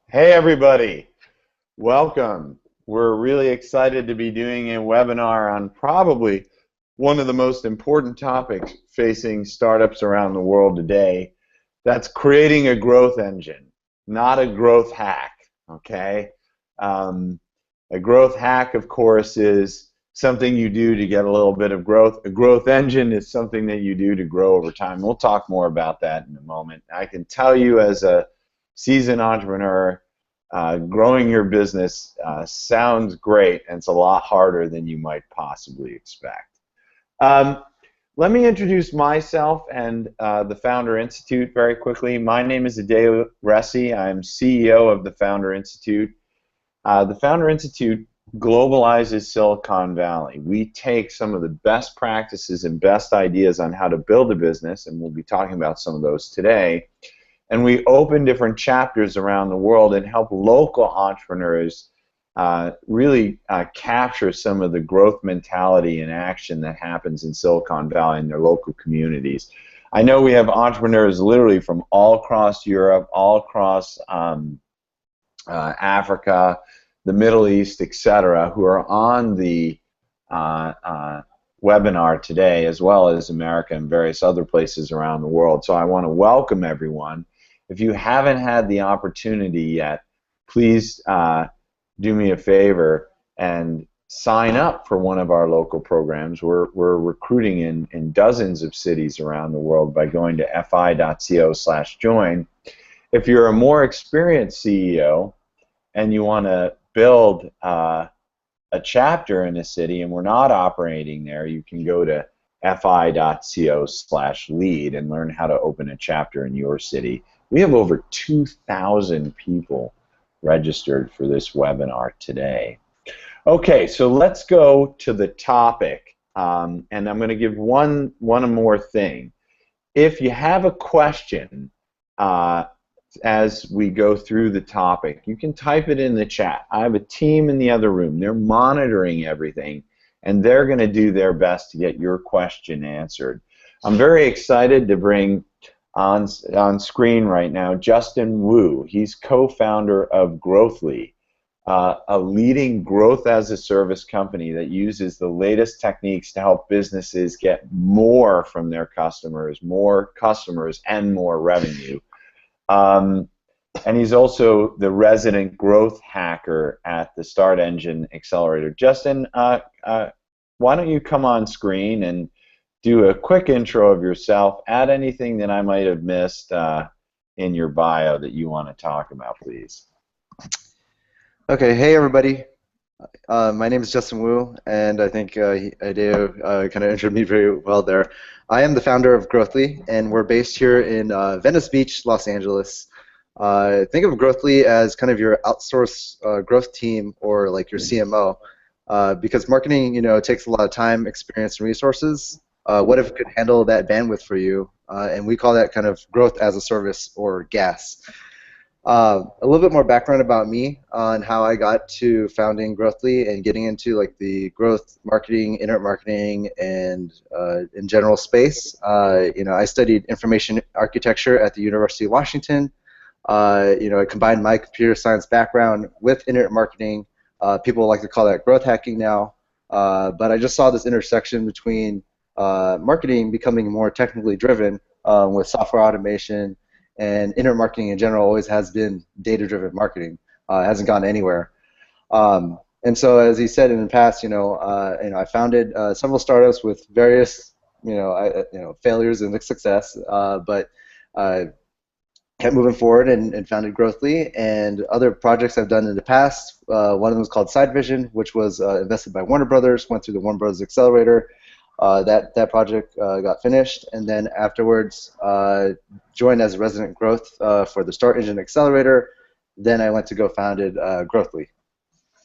Hey everybody, welcome. We're really excited to be doing a webinar on probably one of the most important topics facing startups around the world today. That's creating a growth engine, not a growth hack, okay? A growth hack, of course, is something you do to get a little bit of growth. A growth engine is something that you do to grow over time. We'll talk more about that in a moment. I can tell you as a seasoned entrepreneur, growing your business sounds great, and it's a lot harder than you might possibly expect. Let me introduce myself and the Founder Institute very quickly. My name is Adeo Ressi. I'm CEO of the Founder Institute. The Founder Institute globalizes Silicon Valley. We take some of the best practices and best ideas on how to build a business, and we'll be talking about some of those today, and we open different chapters around the world and help local entrepreneurs really capture some of the growth mentality and action that happens in Silicon Valley in their local communities. I know we have entrepreneurs literally from all across Europe, all across Africa, the Middle East, etc., who are on the webinar today, as well as America and various other places around the world. So I want to welcome everyone. If you haven't had the opportunity yet, please do me a favor and sign up for one of our local programs. We're recruiting in dozens of cities around the world by going to fi.co/join. If you're a more experienced CEO and you want to build a chapter in a city and we're not operating there, you can go to fi.co/lead and learn how to open a chapter in your city. We have over 2,000 people registered for this webinar today. Okay, so let's go to the topic, and I'm going to give one more thing. If you have a question as we go through the topic, you can type it in the chat. I have a team in the other room. They're monitoring everything, and they're going to do their best to get your question answered. I'm very excited to bring on screen right now Justin Wu. He's co-founder of Growthly, a leading growth-as-a-service company that uses the latest techniques to help businesses get more from their customers, and more revenue. And he's also the resident growth hacker at the Start Engine Accelerator. Justin, why don't you come on screen and do a quick intro of yourself, add anything that I might have missed in your bio that you want to talk about, please. Okay, hey everybody. My name is Justin Wu, and I think Adeo kind of introed me very well there. I am the founder of Growthly, and we're based here in Venice Beach, Los Angeles. Think of Growthly as kind of your outsourced growth team, or like your CMO, because marketing, takes a lot of time, experience, and resources. What if it could handle that bandwidth for you? And we call that kind of growth as a service, or GAS. A little bit more background about me on how I got to founding Growthly and getting into like the growth marketing, internet marketing, and in general space. I studied information architecture at the University of Washington. I combined my computer science background with internet marketing. People like to call that growth hacking now. But I just saw this intersection between marketing becoming more technically driven with software automation, and internet marketing in general always has been data-driven marketing. It hasn't gone anywhere. And so, as he said in the past, I founded several startups with various, failures and success, but kept moving forward and founded Growthly, and other projects I've done in the past. One of them was called Sidevision, which was invested by Warner Brothers, went through the Warner Brothers Accelerator. That project got finished, and then afterwards joined as a resident growth for the Start Engine Accelerator. Then I went to go founded Growthly.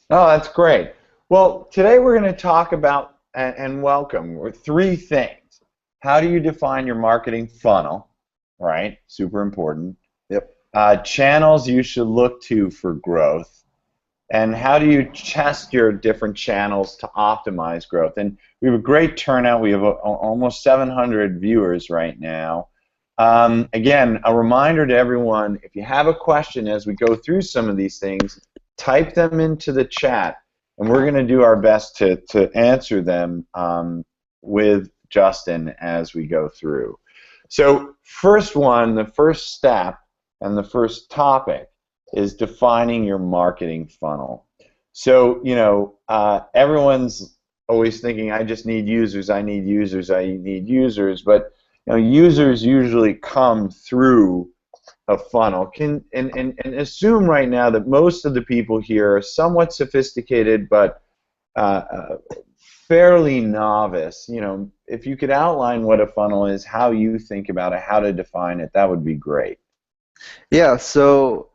Oh, that's great. Well, today we're going to talk about and welcome three things. How do you define your marketing funnel? Right, super important. Yep. Channels you should look to for growth, And how do you test your different channels to optimize growth? And we have a great turnout. We have almost 700 viewers right now. Again, a reminder to everyone, if you have a question as we go through some of these things, type them into the chat, and we're going to do our best to answer them with Justin as we go through. So first one, the first step and the first topic is defining your marketing funnel. So, everyone's always thinking, I just need users, I need users, I need users, but users usually come through a funnel. And assume right now that most of the people here are somewhat sophisticated, but fairly novice. If you could outline what a funnel is, how you think about it, how to define it, that would be great. Yeah, so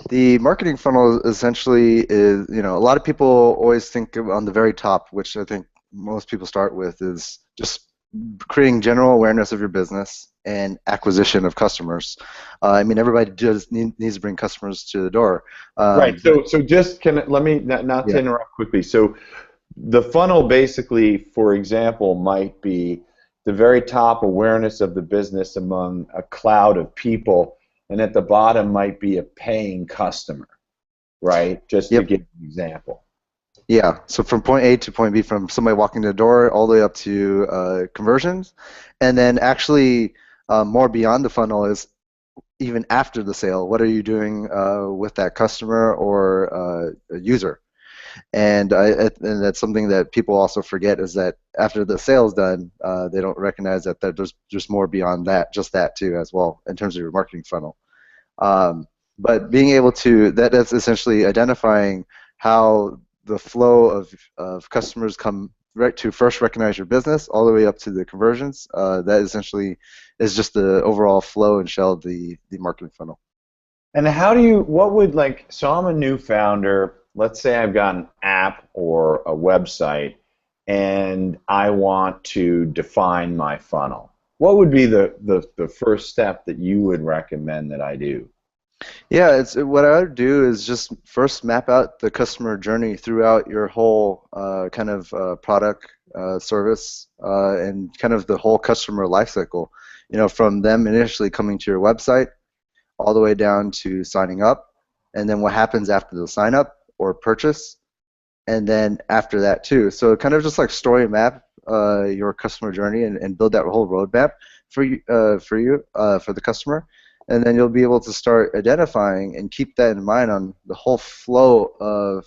the marketing funnel essentially is, a lot of people always think of on the very top, which I think most people start with, is just creating general awareness of your business and acquisition of customers. I mean, everybody just needs to bring customers to the door. Right. So just let me not to Yeah. interrupt quickly. So the funnel basically, for example, might be the very top awareness of the business among a cloud of people, and at the bottom might be a paying customer, right? Just to Yep. give an example. Yeah, so from point A to point B, from somebody walking to the door all the way up to conversions, and then actually more beyond the funnel is even after the sale. What are you doing with that customer or a user? And that's something that people also forget, is that after the sale's done, they don't recognize that there's more beyond that, just that too as well in terms of your marketing funnel. But being able to, that's essentially identifying how the flow of customers come right to first recognize your business all the way up to the conversions. That essentially is just the overall flow and shell of the marketing funnel. And so I'm a new founder. Let's say I've got an app or a website, and I want to define my funnel. What would be the first step that you would recommend that I do? Yeah, it's what I would do is just first map out the customer journey throughout your whole kind of product service and kind of the whole customer life cycle. From them initially coming to your website all the way down to signing up, and then what happens after the sign up or purchase, and then after that too. So kind of just like story map your customer journey and build that whole roadmap for for the customer, and then you'll be able to start identifying and keep that in mind on the whole flow of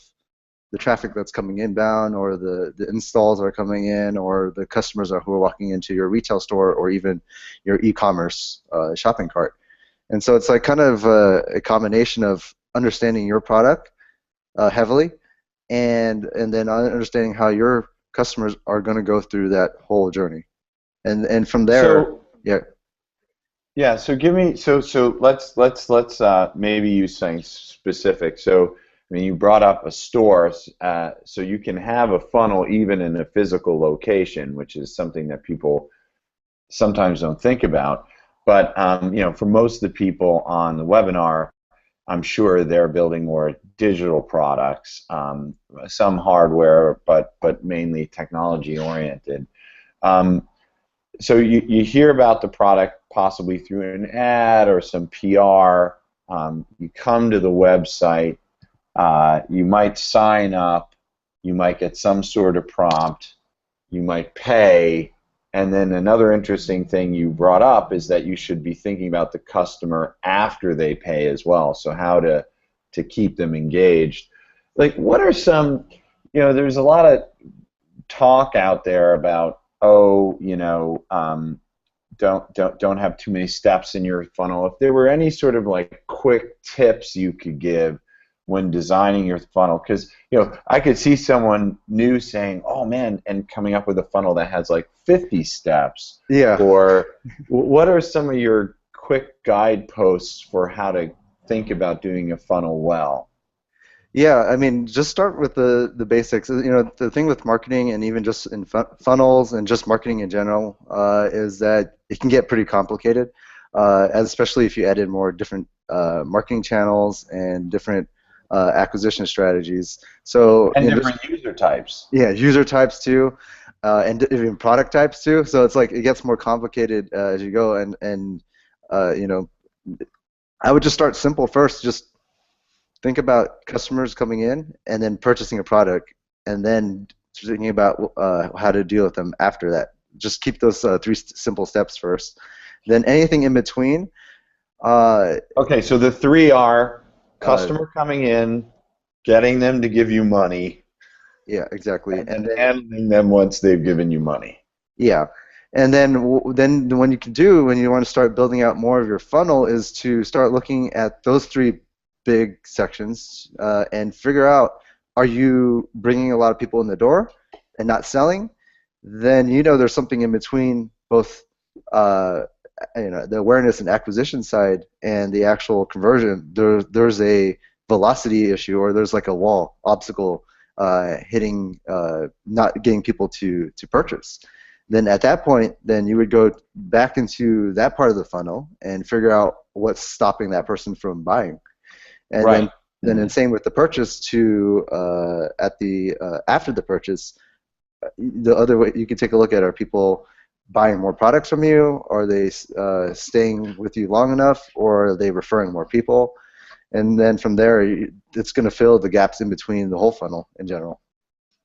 the traffic that's coming inbound, or the installs are coming in, or the customers who are walking into your retail store or even your e-commerce shopping cart. And so it's like kind of a combination of understanding your product heavily, and then understanding how your customers are going to go through that whole journey, and from there, So yeah. yeah, so let's maybe use something specific. So I mean, you brought up a store, so you can have a funnel even in a physical location, which is something that people sometimes don't think about. But for most of the people on the webinar, I'm sure they're building more digital products, some hardware, but mainly technology oriented. Um, so you hear about the product possibly through an ad or some PR. You come to the website. You might sign up. You might get some sort of prompt. You might pay. And then another interesting thing you brought up is that you should be thinking about the customer after they pay as well. So how to keep them engaged. Like, what are some, there's a lot of talk out there about, don't have too many steps in your funnel. If there were any sort of like quick tips you could give when designing your funnel, because I could see someone new saying, "Oh man," and coming up with a funnel that has like 50 steps. Yeah. Or what are some of your quick guideposts for how to think about doing a funnel well? Yeah, I mean, just start with the basics. The thing with marketing, and even just in funnels and just marketing in general, is that it can get pretty complicated, especially if you add in more different marketing channels and different acquisition strategies. So And different user types. yeah, user types too, and even product types too. So it's like it gets more complicated as you go. And you know, I would just start simple first. Just think about customers coming in and then purchasing a product, and then thinking about how to deal with them after that. Just keep those three simple steps first. Then anything in between. Uh, Okay, so the three are uh, customer coming in, getting them to give you money, yeah, exactly. and And then then handling them once they've given you money. yeah, and then then when you can do when you want to start building out more of your funnel is to start looking at those three big sections and figure out, are you bringing a lot of people in the door and not selling? Then you know there's something in between both uh, the awareness and acquisition side and the actual conversion. There's a velocity issue, or there's like a wall obstacle hitting not getting people to purchase. Then at that point, then you would go back into that part of the funnel and figure out what's stopping that person from buying. And Right. then and same with the purchase to at the after the purchase, the other way you can take a look at, are people buying more products from you? Are they staying with you long enough, or are they referring more people? And then from there, it's going to fill the gaps in between the whole funnel in general.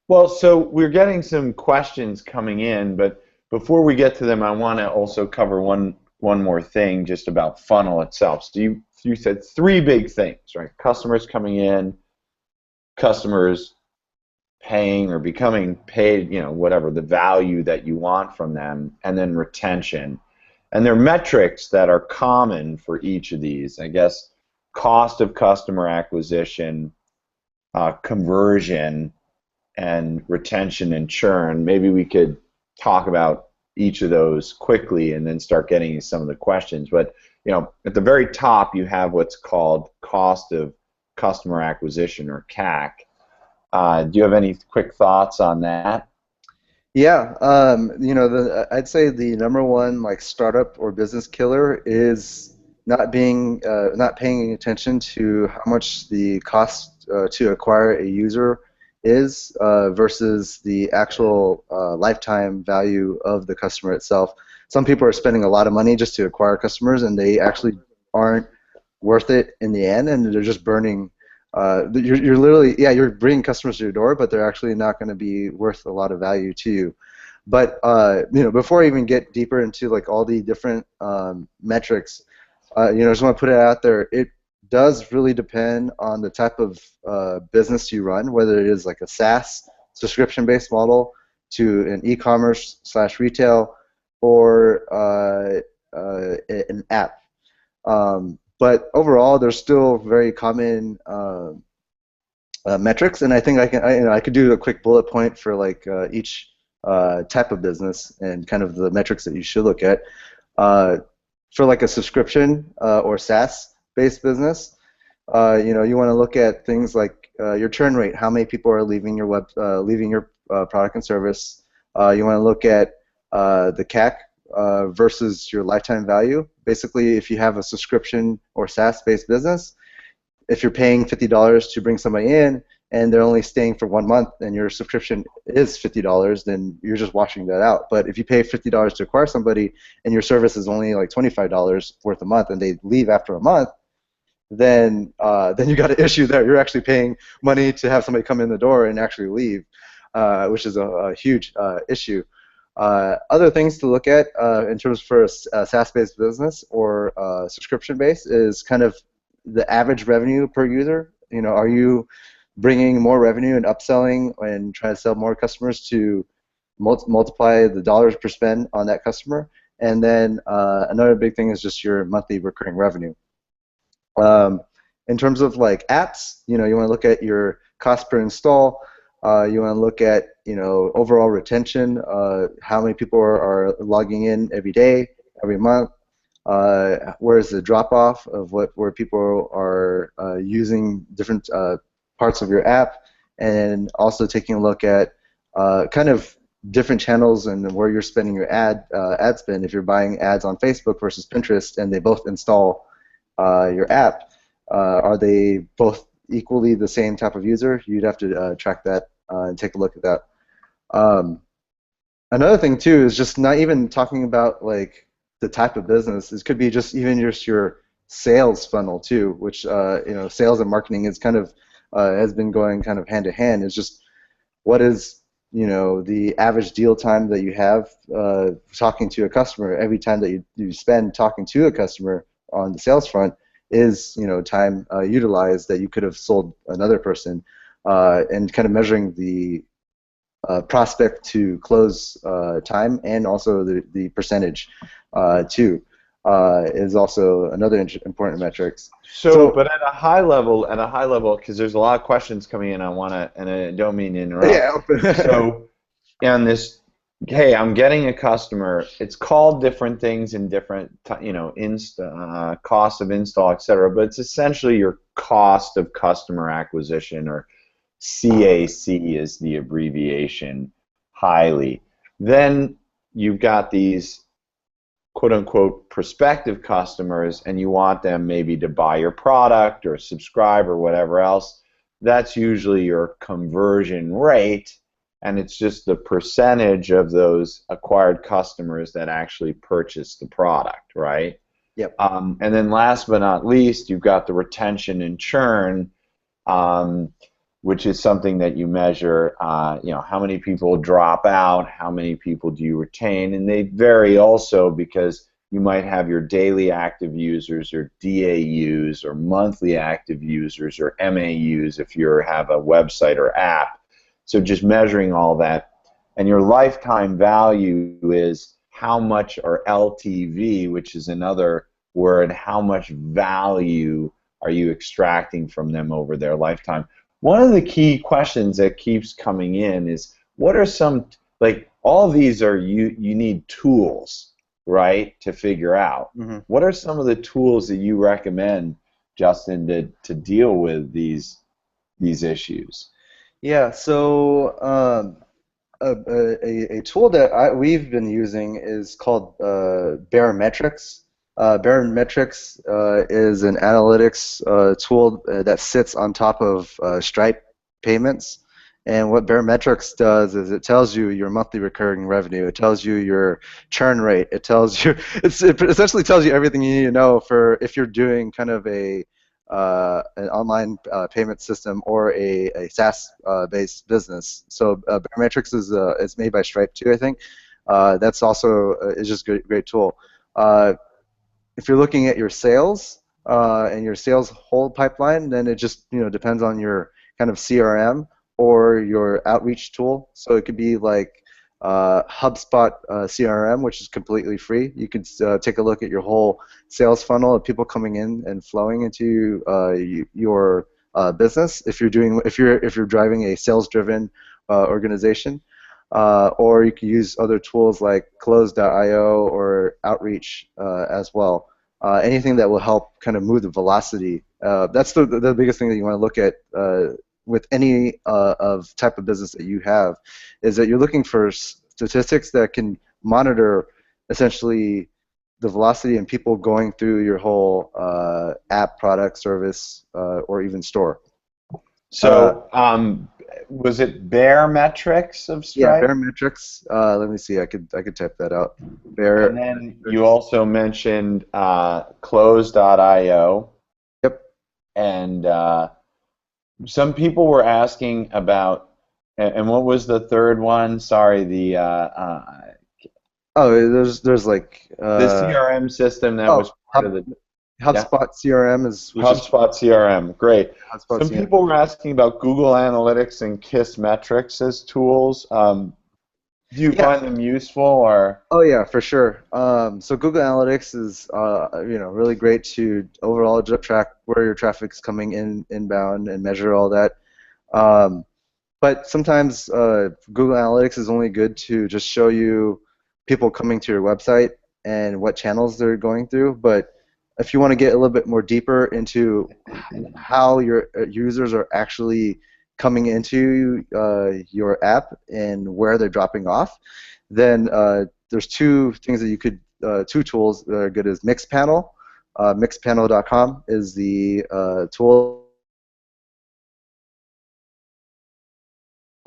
Well, so we're getting some questions coming in, but before we get to them, I want to also cover one more thing just about funnel itself. So you said three big things, right? Customers coming in, customers paying or becoming paid, whatever the value that you want from them, and then retention. And there are metrics that are common for each of these. I guess cost of customer acquisition, conversion, and retention and churn. Maybe we could talk about each of those quickly and then start getting into some of the questions. But at the very top, you have what's called cost of customer acquisition, or CAC. Do you have any quick thoughts on that? Yeah, I'd say the number one like startup or business killer is not paying attention to how much the cost to acquire a user is versus the actual lifetime value of the customer itself. Some people are spending a lot of money just to acquire customers, and they actually aren't worth it in the end, and they're just burning. You're literally, yeah, you're bringing customers to your door, but they're actually not going to be worth a lot of value to you. But before I even get deeper into like all the different metrics, I just want to put it out there. It does really depend on the type of business you run, whether it is like a SaaS subscription-based model to an e-commerce slash retail, or an app. But overall, there's still very common metrics, and I think I could do a quick bullet point for like each type of business and kind of the metrics that you should look at. For like a subscription or SaaS-based business, you want to look at things like your churn rate, how many people are leaving your leaving your product and service. You want to look at the CAC versus your lifetime value. Basically, if you have a subscription or SaaS-based business, if you're paying $50 to bring somebody in and they're only staying for 1 month and your subscription is $50, then you're just washing that out. But if you pay $50 to acquire somebody and your service is only like $25 worth a month and they leave after a month, then you got an issue there. You're actually paying money to have somebody come in the door and actually leave, which is a huge issue. Other things to look at in terms for a SaaS-based business or subscription-based is kind of the average revenue per user. Are you bringing more revenue and upselling and trying to sell more customers to multiply the dollars per spend on that customer? And then another big thing is just your monthly recurring revenue. In terms of like apps, you want to look at your cost per install. You want to look at overall retention, how many people are logging in every day, every month. Where's the drop-off of where people are using different parts of your app, and also taking a look at kind of different channels and where you're spending your ad spend. If you're buying ads on Facebook versus Pinterest, and they both install your app, are they both equally the same type of user, you'd have to track that and take a look at that. Um, Another thing too is just not even talking about like the type of business. It could be just even just your sales funnel too, which sales and marketing is kind of has been going kind of hand to hand. It's just what is the average deal time that you have talking to a customer. Every time that you spend talking to a customer on the sales front is time utilized that you could have sold another person, and kind of measuring the prospect to close time, and also the percentage too is also another important metrics. So, So but at a high level, because there's a lot of questions coming in, and I don't mean to interrupt. yeah. So, and this, hey, I'm getting a customer. It's called different things in different, cost of install, etc. But it's essentially your cost of customer acquisition, or CAC is the abbreviation, highly. Then you've got these quote unquote prospective customers, and you want them maybe to buy your product or subscribe or whatever else. That's usually your conversion rate, and it's just the percentage of those acquired customers that actually purchase the product, right? Yep. And then last but not least, you've got the retention and churn, um, which is something that you measure. How many people drop out, how many people do you retain, and they vary also because you might have your daily active users, or DAUs, or monthly active users, or MAUs if you have a website or app. So just measuring all that, and your lifetime value is how much, or LTV, which is another word, how much value are you extracting from them over their lifetime. One of the key questions that keeps coming in is, what are some, like, all these are, you need tools, right, to figure out. Mm-hmm. What are some of the tools that you recommend, Justin, to deal with these issues? Yeah. So a tool that we've been using is called Barometrics. Barometrics is an analytics tool that sits on top of Stripe payments. And what Barometrics does is it tells you your monthly recurring revenue. It tells you your churn rate. It tells you it essentially tells you everything you need to know for if you're doing kind of an online payment system or a SaaS based business. So Barometrics is it's made by Stripe too, I think. That's also is just a great tool. If you're looking at your sales and your sales whole pipeline, then it just depends on your kind of CRM or your outreach tool. So it could be like HubSpot CRM, which is completely free. You could take a look at your whole sales funnel of people coming in and flowing into your business. If you're driving a sales-driven organization, or you can use other tools like Close.io or Outreach as well. Anything that will help kind of move the velocity. That's the biggest thing that you want to look at with any of type of business that you have, is that you're looking for statistics that can monitor essentially the velocity and people going through your whole app, product, service, or even store. So, was it Bear Metrics of Yeah, Stripe? Barometrics. Let me see. I could type that out. Bear. And then you also mentioned Close.io, Yep. and some people were asking about, and what was the third one? Sorry, Oh, there's like the CRM system that oh was part of the, yeah, HubSpot CRM which is HubSpot CRM. Great. HubSpot Some CRM. people were asking about Google Analytics and Kiss Metrics as tools. Do you Yeah. find them useful, or? Oh yeah, for sure. So Google Analytics is really great to overall track where your traffic's coming inbound and measure all that. Um, but sometimes Google Analytics is only good to just show you people coming to your website and what channels they're going through. But if you want to get a little bit more deeper into how your users are actually coming into your app and where they're dropping off, then there's two things that you could, two tools that are good is Mixpanel. Mixpanel.com is the tool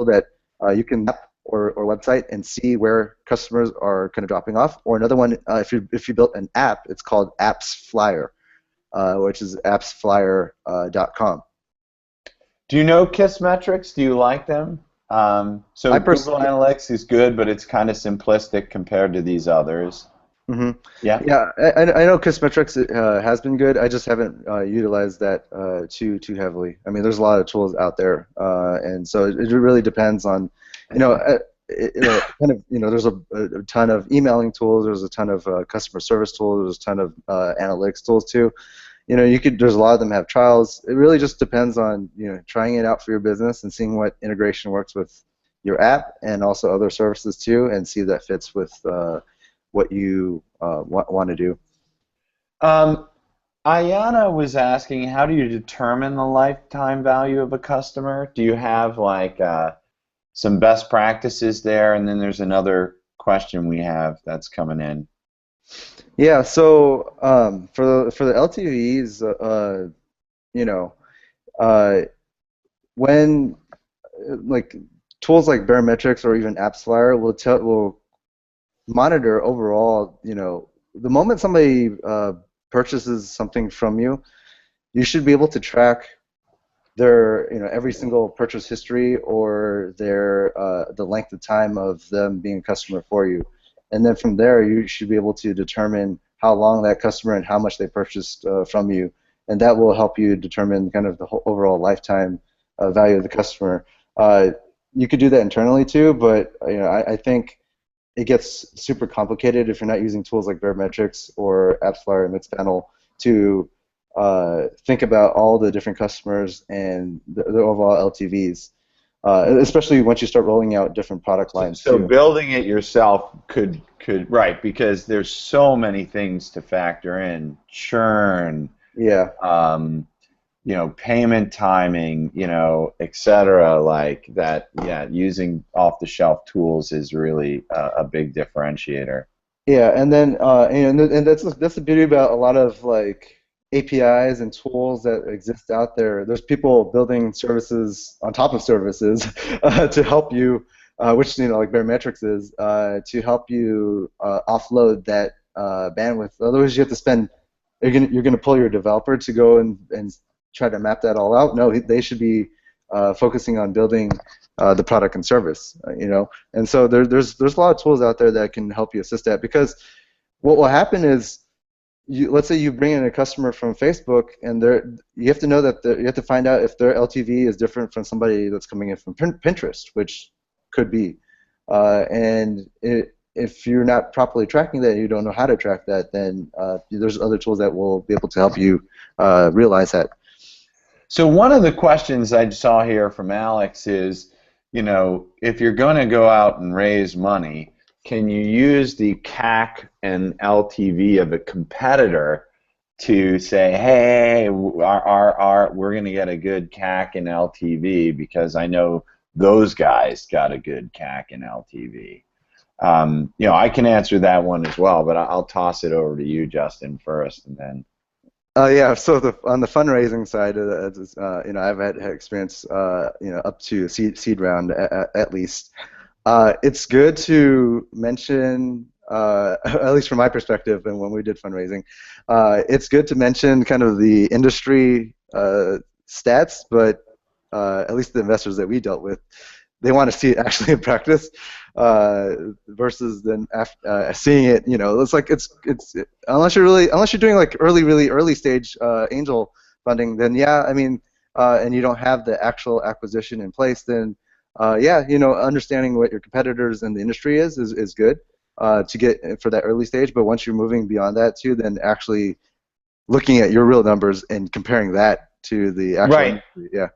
that you can map or website and see where customers are kind of dropping off. Or another one, if you built an app, it's called Apps Flyer, which is appsflyer.com. Do you know Kissmetrics? Do you like them? So I Google personally, Analytics is good, but it's kind of simplistic compared to these others. hmm Yeah. yeah, I know Kissmetrics has been good. I just haven't utilized that too heavily. I mean, there's a lot of tools out there, and so it really depends on, you know, kind of, there's a ton of emailing tools. There's a ton of customer service tools. There's a ton of analytics tools too. There's a lot of them have trials. It really just depends on, trying it out for your business and seeing what integration works with your app and also other services too, and see if that fits with what you want to do. Ayana was asking, how do you determine the lifetime value of a customer? Do you have like some best practices there? And then there's another question we have that's coming in. Yeah, so for the LTVs, you know, uh, when like tools like Barometrics or even AppsFlyer will monitor overall. The moment somebody purchases something from you, you should be able to track their every single purchase history or their the length of time of them being a customer for you, and then from there you should be able to determine how long that customer and how much they purchased from you, and that will help you determine kind of the whole overall lifetime value of the customer. You could do that internally too, but I think it gets super complicated if you're not using tools like Barometrics or AppsFlyer and Mixpanel to think about all the different customers and the overall LTVs, especially once you start rolling out different product lines So too. building it yourself could right, because there's so many things to factor in: churn, Yeah, payment timing, etc. Like that. Yeah, using off-the-shelf tools is really a big differentiator. yeah, and then and that's the beauty about a lot of like APIs and tools that exist out there. There's people building services on top of services to help you, which like Barometrics is, to help you offload that bandwidth. Otherwise, you have to spend. You're gonna pull your developer to go and try to map that all out. No, they should be focusing on building the product and service. And so there's a lot of tools out there that can help you assist that, because what will happen is, let's say you bring in a customer from Facebook, and you have to know that you have to find out if their LTV is different from somebody that's coming in from Pinterest, which could be. If you're not properly tracking that, you don't know how to track that, then there's other tools that will be able to help you realize that. So one of the questions I saw here from Alex is, if you're going to go out and raise money, can you use the CAC and LTV of a competitor to say, hey, we're going to get a good CAC and LTV because I know those guys got a good CAC and LTV? I can answer that one as well, but I'll toss it over to you, Justin, first, and then. Yeah, so on the fundraising side, I've had experience, up to seed round at least. It's good to mention, at least from my perspective, and when we did fundraising, it's good to mention kind of the industry stats, but at least the investors that we dealt with, they want to see it actually in practice, versus then seeing it. It's unless you're doing like really early stage angel funding, then yeah, I mean, and you don't have the actual acquisition in place, then yeah, understanding what your competitors in the industry is good to get for that early stage. But once you're moving beyond that too, then actually looking at your real numbers and comparing that to the actual industry, yeah.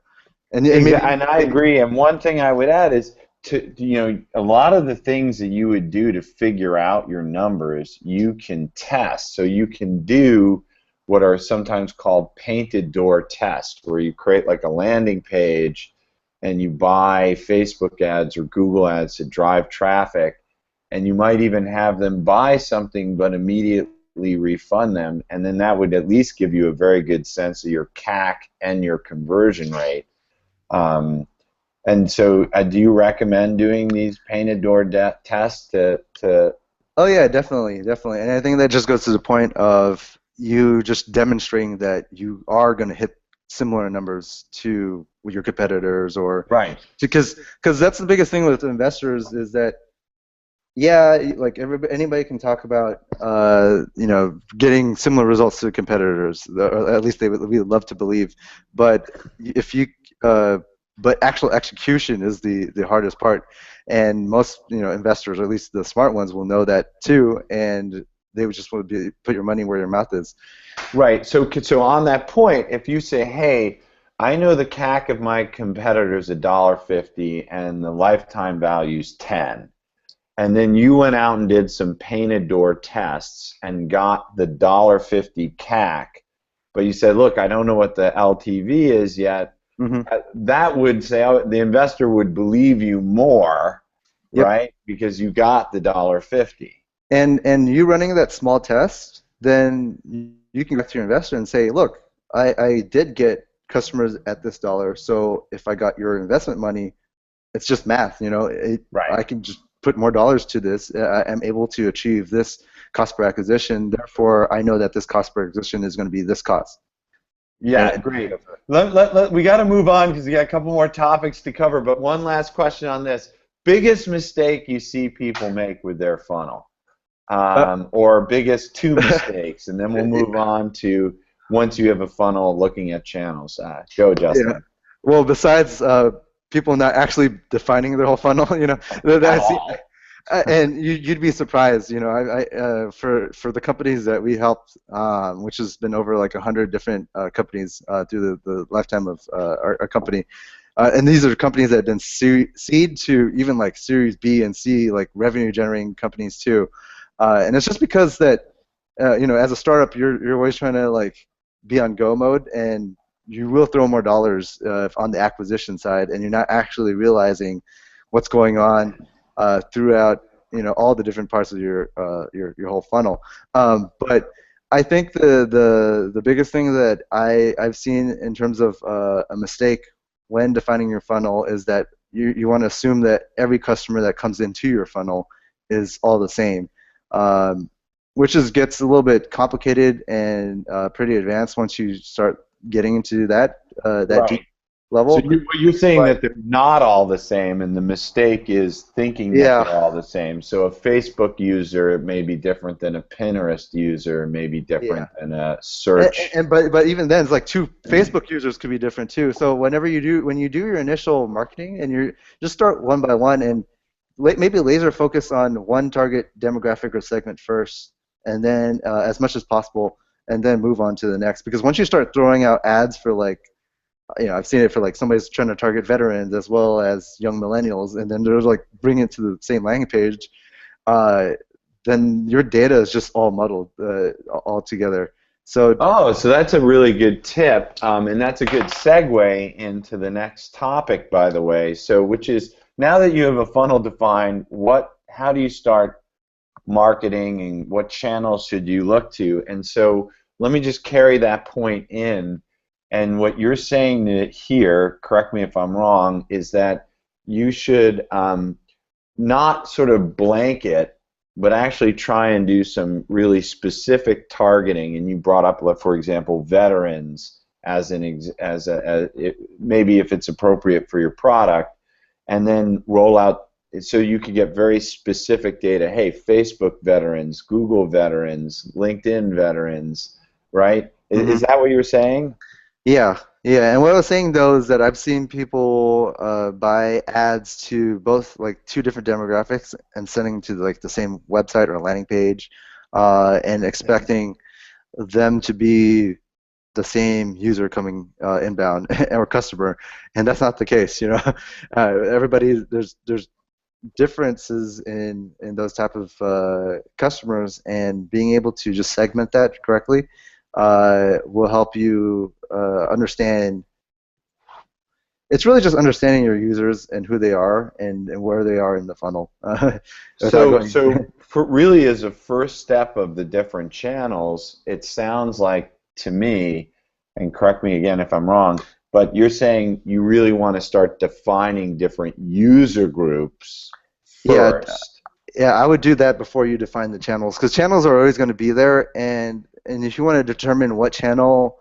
And I agree. And one thing I would add is a lot of the things that you would do to figure out your numbers, you can test. So you can do what are sometimes called painted door tests, where you create like a landing page and you buy Facebook ads or Google ads to drive traffic, and you might even have them buy something but immediately refund them, and then that would at least give you a very good sense of your CAC and your conversion rate. And so, do you recommend doing these painted door tests to? Oh yeah, definitely, definitely. And I think that just goes to the point of you just demonstrating that you are going to hit similar numbers to your competitors, or Right. because that's the biggest thing with investors is that yeah, like anybody can talk about getting similar results to competitors, or at least we would love to believe. But if you but actual execution is the hardest part, and most investors, or at least the smart ones, will know that too, and they would just want to put your money where your mouth is. Right. So on that point, if you say, "Hey, I know the CAC of my competitors $1.50 and the lifetime value's 10," and then you went out and did some painted door tests and got the $1.50 CAC, but you said, "Look, I don't know what the LTV is yet." Hmm. That would say, oh, the investor would believe you more, Yep. right? Because you got the $1.50. And you running that small test, then you can go to your investor and say, look, I did get customers at this dollar, so if I got your investment money, it's just math, Right. I can just put more dollars to this. I'm able to achieve this cost per acquisition. Therefore, I know that this cost per acquisition is going to be this cost. Yeah, And great. We got to move on because we got a couple more topics to cover. But one last question on this. Biggest mistake you see people make with their funnel, uh, or biggest two mistakes, and then we'll move on to once you have a funnel looking at channels. Go, yeah. Justin. Well, besides people not actually defining their whole funnel, At that's all. and you'd be surprised. For the companies that we helped, which has been over like 100 different companies through the lifetime of our company, and these are companies that have been seed to even like Series B and C, like revenue generating companies too. And it's just because that as a startup, you're always trying to like be on go mode, and you will throw more dollars on the acquisition side, and you're not actually realizing what's going on throughout all the different parts of your whole funnel. But I think the biggest thing that I've seen in terms of a mistake when defining your funnel is that you want to assume that every customer that comes into your funnel is all the same, which gets a little bit complicated and pretty advanced once you start getting into that deep Right. So level. you're saying But that they're not all the same, and the mistake is thinking that yeah, they're all the same. So a Facebook user may be different than a Pinterest user, may be yeah. different than a And, search. but even then, it's like two Facebook users could be different too. So when you do your initial marketing, and you just start one by one, and maybe laser focus on one target demographic or segment first, and then as much as possible, and then move on to the next. Because once you start throwing out ads for like, I've seen it for like somebody's trying to target veterans as well as young millennials, and then they're like bring it to the same landing page, uh, then your data is just all muddled all together. So Oh, so that's a really good tip, and that's a good segue into the next topic, by the way. So, which is now that you have a funnel defined, how do you start marketing, and what channels should you look to? And so, let me just carry that point in. And what you're saying here, correct me if I'm wrong, is that you should not sort of blanket, but actually try and do some really specific targeting. And you brought up, for example, veterans as maybe if it's appropriate for your product, and then roll out so you could get very specific data. Hey, Facebook veterans, Google veterans, LinkedIn veterans, right? Is mhm. that what you were saying? Yeah, yeah. And what I was saying though is that I've seen people buy ads to both like two different demographics and sending to like the same website or landing page, and expecting them to be the same user coming inbound or customer, and that's not the case. Everybody there's differences in those type of customers, and being able to just segment that correctly will help you understand. It's really just understanding your users and who they are, and where they are in the funnel without So, going. so for really, as a first step of the different channels, it sounds like to me, and correct me again if I'm wrong, but you're saying you really want to start defining different user groups Yeah, first. yeah, I would do that before you define the channels, because channels are always going to be there, and if you want to determine what channel,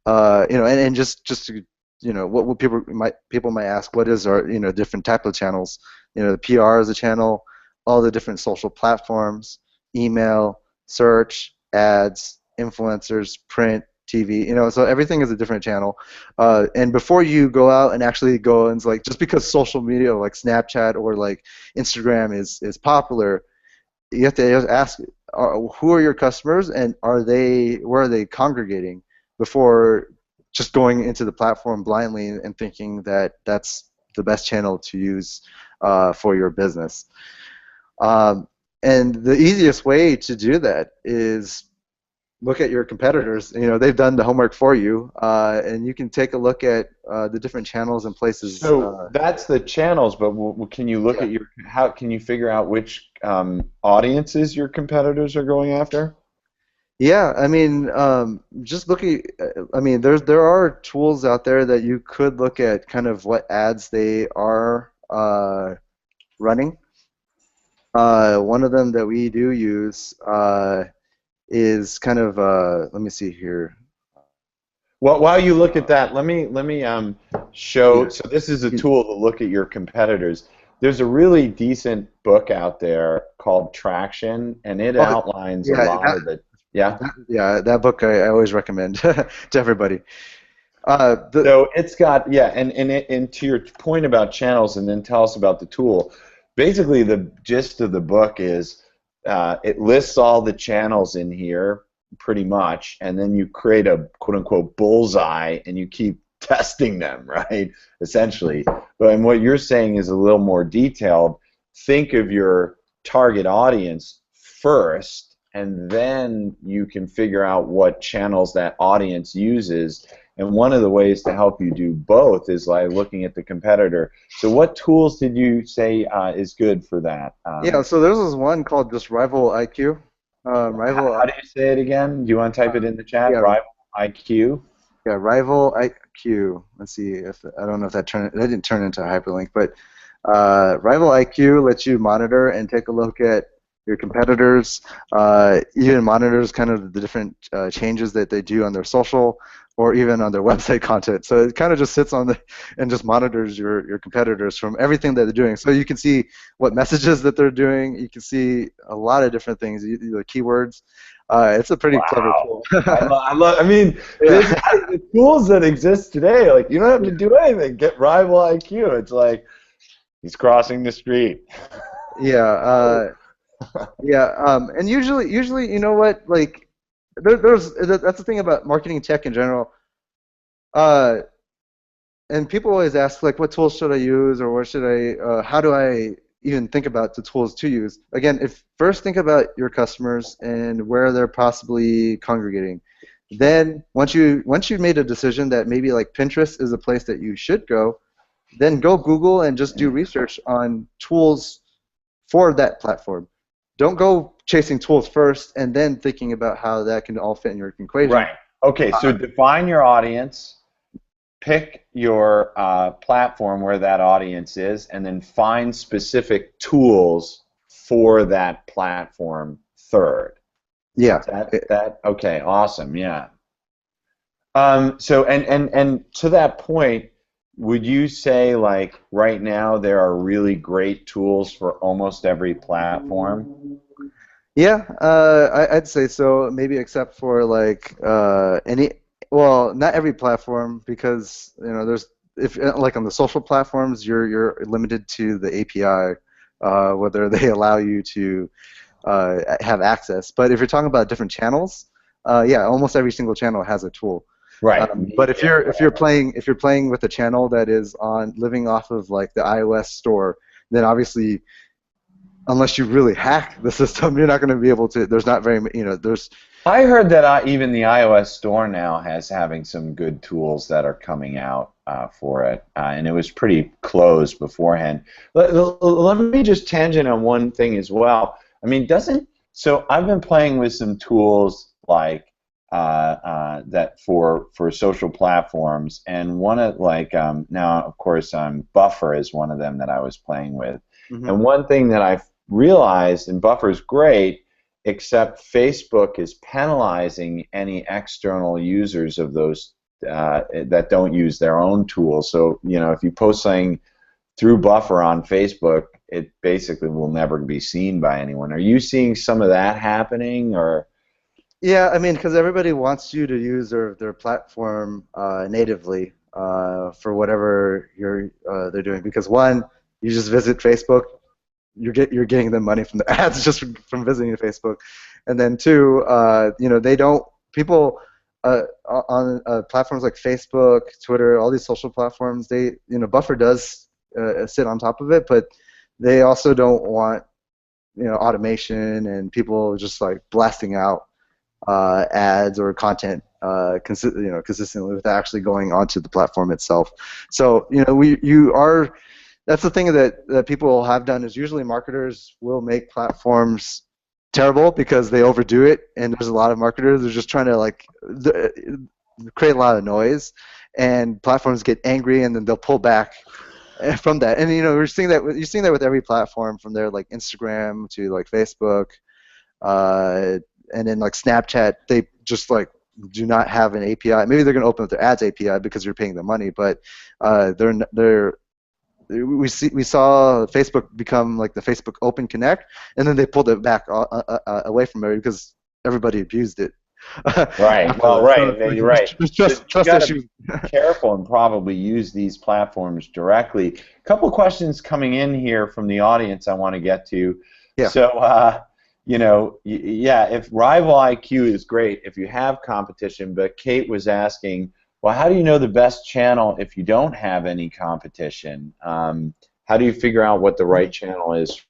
and just to, what people might ask, what is our, different type of channels, the PR is a channel, all the different social platforms, email, search, ads, influencers, print, TV, so everything is a different channel. And before you go out and actually go and like, just because social media like Snapchat or like Instagram is popular, you have to ask, who are your customers, and where are they congregating, before just going into the platform blindly and thinking that that's the best channel to use for your business. And the easiest way to do that is look at your competitors. They've done the homework for you, and you can take a look at the different channels and places. So that's the channels, but can you look Yeah. at how can you figure out which audiences your competitors are going after? Yeah, I mean, just looking. I mean, there are tools out there that you could look at, kind of what ads they are running. One of them that we do use is kind of. Let me see here. Well, while you look at that, let me show. Yeah. So this is a tool to look at your competitors. There's a really decent book out there called Traction, and it Oh, outlines a yeah. lot of the. Yeah. That book I always recommend to everybody. The So it's got, yeah, and to your point about channels, and then tell us about the tool. Basically, the gist of the book is it lists all the channels in here pretty much, and then you create a quote unquote bullseye, and you keep testing them, right? Essentially. But and what you're saying is a little more detailed. Think of your target audience first, and then you can figure out what channels that audience uses, and one of the ways to help you do both is like looking at the competitor. So what tools did you say is good for that? Yeah, so there's this one called just Rival IQ. Rival, How do you say it again? Do you want to type it in the chat? yeah, Rival IQ? yeah, Rival IQ. Let's see if I don't know if that didn't turn into a hyperlink, but Rival IQ lets you monitor and take a look at your competitors. Even monitors kind of the different changes that they do on their social or even on their website content. So it kind of just sits on the and just monitors your competitors from everything that they're doing. So you can see what messages that they're doing. You can see a lot of different things, the keywords. It's a pretty clever Wow. tool. I mean, this Yeah. the tools that exist today, like you don't have to do anything. Get Rival IQ. It's like he's crossing the street. Yeah, yeah, and usually, you know what? Like, that's the thing about marketing tech in general. Uh, and people always ask, like, what tools should I use, or what should how do I even think about the tools to use? Again, if first think about your customers and where they're possibly congregating. Then once you've made a decision that maybe like Pinterest is a place that you should go, then go Google and just do research on tools for that platform. Don't go chasing tools first and then thinking about how that can all fit in your equation. Right. Okay, so define your audience, pick your platform where that audience is, and then find specific tools for that platform third. Yeah. That okay, awesome, yeah. So and to that point, would you say like right now there are really great tools for almost every platform? Yeah, I'd say so. Maybe except for like well, not every platform, because there's, if like on the social platforms, you're limited to the API, whether they allow you to have access. But if you're talking about different channels, yeah, almost every single channel has a tool. Right. But if Media, you're playing with a channel that is on living off of like the iOS store, then obviously, unless you really hack the system, you're not going to be able to. There's not very, there's. I heard that even the iOS store now has having some good tools that are coming out for it, and it was pretty closed beforehand. Let me just tangent on one thing as well. I mean, doesn't so I've been playing with some tools like that for social platforms, and one of now of course Buffer is one of them that I was playing with, Hmm. and one thing that I've realized, and Buffer's great, except Facebook is penalizing any external users of those that don't use their own tools. So if you post something through Buffer on Facebook, it basically will never be seen by anyone. Are you seeing some of that happening, or? Yeah, I mean, because everybody wants you to use their platform natively for whatever they're doing. Because one, you just visit Facebook, you're getting them money from the ads just from visiting Facebook, and then two, they don't people on platforms like Facebook, Twitter, all these social platforms. Buffer does sit on top of it, but they also don't want automation and people just like blasting out ads or content consistently without actually going onto the platform itself. So that's the thing that people have done is usually marketers will make platforms terrible because they overdo it, and there's a lot of marketers who are just trying to create a lot of noise, and platforms get angry and then they'll pull back from that. And you're seeing that with every platform from there, like Instagram to like Facebook, uh, and then like Snapchat, they just like do not have an API. Maybe they're going to open up their ads API because you're paying them money, but they're we saw Facebook become like the Facebook Open Connect, and then they pulled it back away from it because everybody abused it Right. after Well, that. So right. it's like You're right. there's So trust you trust got to issues. be careful and probably use these platforms directly. A couple questions coming in here from the audience I want to get to. Yeah. So, yeah, if rival IQ is great if you have competition, but Kate was asking, well, how do you know the best channel if you don't have any competition? How do you figure out what the right channel is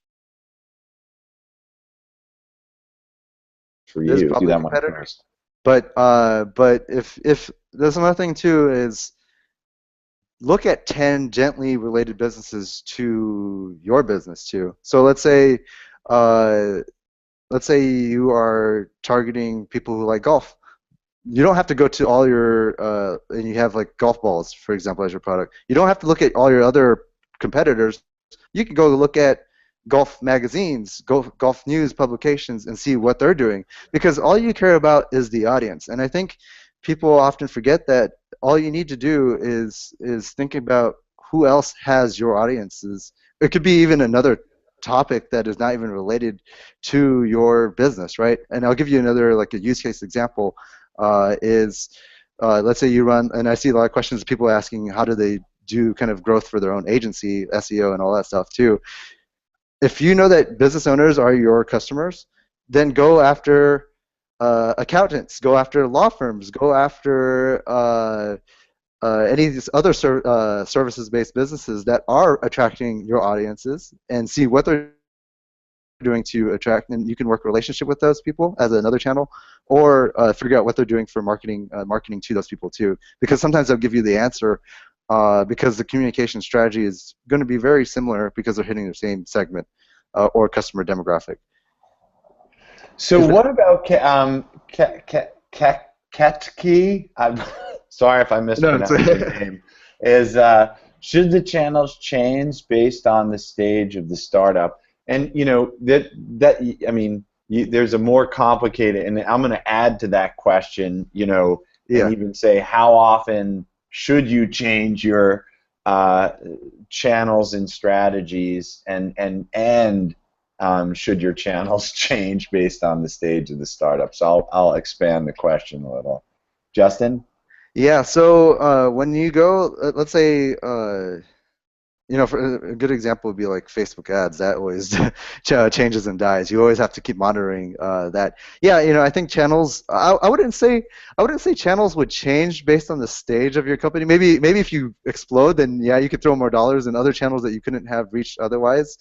for There's you? Do probably that one competitors, first. but if there's another thing too is look at 10 gently related businesses to your business too. So uh, let's say you are targeting people who like golf. You don't have to go to all your and you have like golf balls, for example, as your product. You don't have to look at all your other competitors. You can go look at golf magazines, golf news publications, and see what they're doing because all you care about is the audience. And I think people often forget that all you need to do is think about who else has your audiences. It could be even another topic that is not even related to your business, right? And I'll give you another like a use case example is let's say you run, and I see a lot of questions people asking how do they do kind of growth for their own agency, SEO and all that stuff too. If you know that business owners are your customers, then go after accountants, go after law firms, go after any of these other services-based businesses that are attracting your audiences and see what they're doing to attract, and you can work a relationship with those people as another channel, or figure out what they're doing for marketing to those people too. Because sometimes they'll give you the answer because the communication strategy is going to be very similar because they're hitting the same segment or customer demographic. So Is what about Ketki? I'm sorry if I no, it's mispronounced your name. Is should the channels change based on the stage of the startup? And that I mean, there's a more complicated, and I'm going to add to that question, and yeah. even say how often should you change your uh, channels and strategies, and should your channels change based on the stage of the startup? So I'll expand the question a little. Justin? Yeah, so when you go, let's say, for a good example would be like Facebook ads. That always changes and dies. You always have to keep monitoring that. Yeah, I think channels. I wouldn't say channels would change based on the stage of your company. Maybe if you explode, then yeah, you could throw more dollars in other channels that you couldn't have reached otherwise.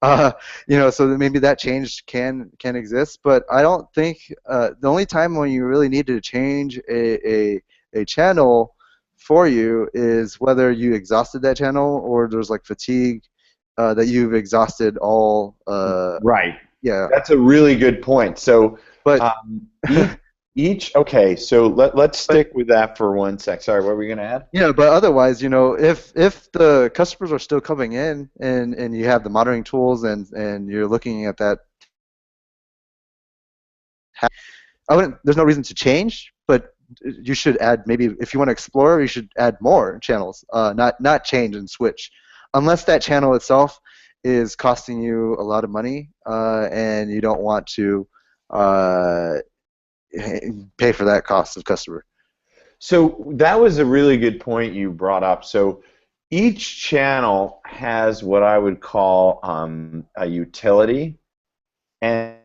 So maybe that change can exist. But I don't think the only time when you really need to change a channel for you is whether you exhausted that channel or there's like fatigue that you've exhausted all. Right. Yeah, That's a really good point. So but um, each Okay, so let's But stick with that for 1 sec. Sorry, what were we going to add? yeah, but otherwise, if the customers are still coming in and you have the monitoring tools and you're looking at that, I wouldn't. There's no reason to change, but you should add maybe if you want to explore, you should add more channels, not change and switch, unless that channel itself is costing you a lot of money and you don't want to uh, pay for that cost of customer. So that was a really good point you brought up. So each channel has what I would call a utility, and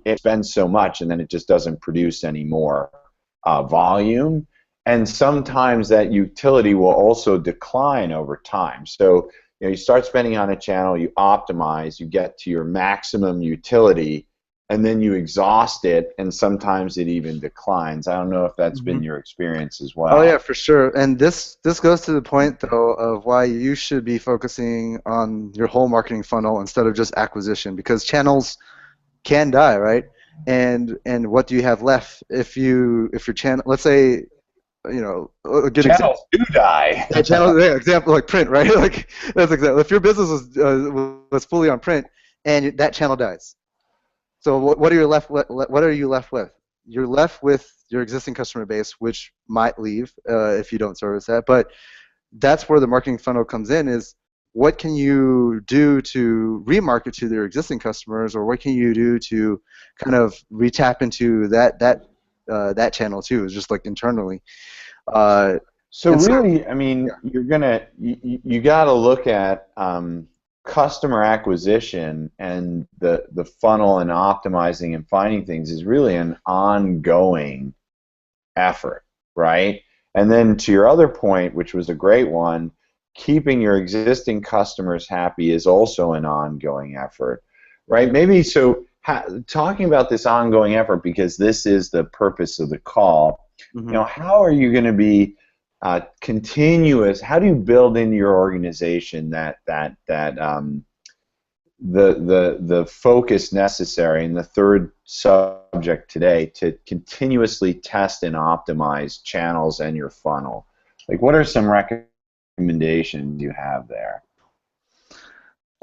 it spends so much, and then it just doesn't produce any more volume. And sometimes that utility will also decline over time. So you start spending on a channel, you optimize, you get to your maximum utility, and then you exhaust it, and sometimes it even declines. I don't know if that's been Mhm. your experience as Oh yeah, well. for sure. And this goes to the point though of why you should be focusing on your whole marketing funnel instead of just acquisition because channels can die, right? And what do you have left if your channel, let's say, a good example. Channels do die. Yeah, channel, yeah, example like print, right? Like that's example. If your business was fully on print and that channel dies, so what are you left with? What are you left with? You're left with your existing customer base, which might leave if you don't service that. But that's where the marketing funnel comes in. Is what can you do to remarket to their existing customers, or what can you do to kind of retap into that channel too? Is just like internally. Uh, So and so really, I mean, yeah. you got to look at customer acquisition, and the funnel and optimizing and finding things is really an ongoing effort, right? And then to your other point, which was a great one, keeping your existing customers happy is also an ongoing effort, right? Maybe so. Talking about this ongoing effort, because this is the purpose of the call. Hmm. How are you going to be continuous? How do you build into your organization the focus necessary, and the third subject today, to continuously test and optimize channels and your funnel? Like, what are some recommendations you have there?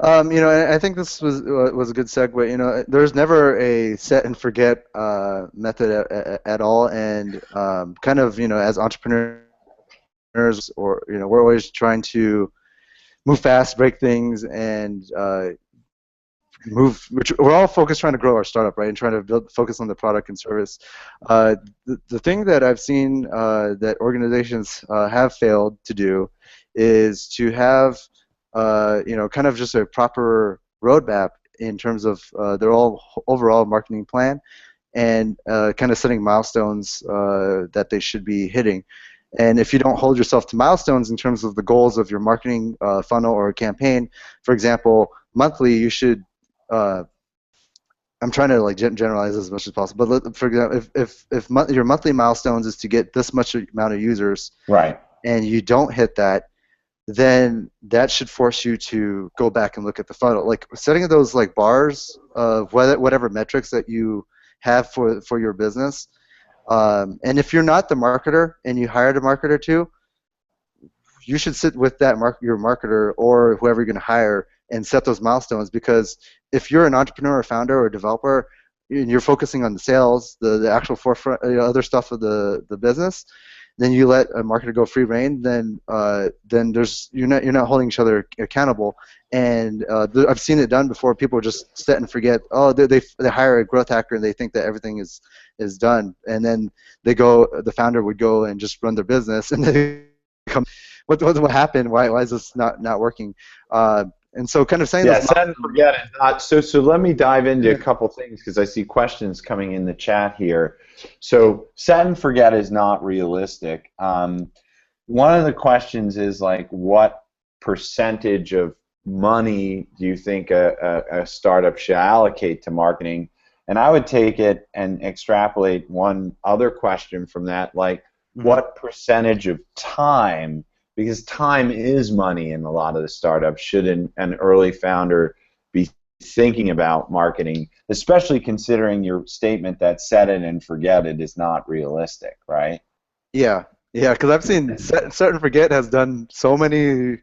I think this was a good segue. There's never a set and forget method at all, and kind of as entrepreneurs, or we're always trying to move fast, break things, and move. We're all focused trying to grow our startup, right, and trying to focus on the product and service. The thing that I've seen that organizations have failed to do is to have kind of just a proper roadmap in terms of their overall marketing plan and kind of setting milestones that they should be hitting. And if you don't hold yourself to milestones in terms of the goals of your marketing funnel or campaign, for example, monthly, you should. Uh, I'm trying to like generalize as much as possible. But for example, if your monthly milestones is to get this much amount of users, Right. and you don't hit that, then that should force you to go back and look at the funnel. Like setting those like bars of whatever metrics that you have for your business. And if you're not the marketer and you hired a marketer too, you should sit with your marketer or whoever you're going to hire and set those milestones, because if you're an entrepreneur or founder or developer and you're focusing on the sales, the actual forefront, other stuff of the business, then you let a marketer go free reign, then you're not holding each other accountable. And I've seen it done before. People just set and forget. Oh, they hire a growth hacker and they think that everything is done, and then the founder would go and just run their business, and they come, what happened? Why is this not working? And so kind of saying Yeah, those set and milestones. forget is not. So let me dive into a Yeah. couple things, because I see questions coming in the chat here. So set and forget is not realistic. One of the questions is like, what percentage of money do you think a startup should allocate to marketing? And I would take it and extrapolate one other question from that, like, Hmm. what percentage of time, because time is money in a lot of the startups, should an early founder be thinking about marketing, especially considering your statement that set it and forget it is not realistic, right? Yeah, yeah, because I've seen Set and Forget has done so many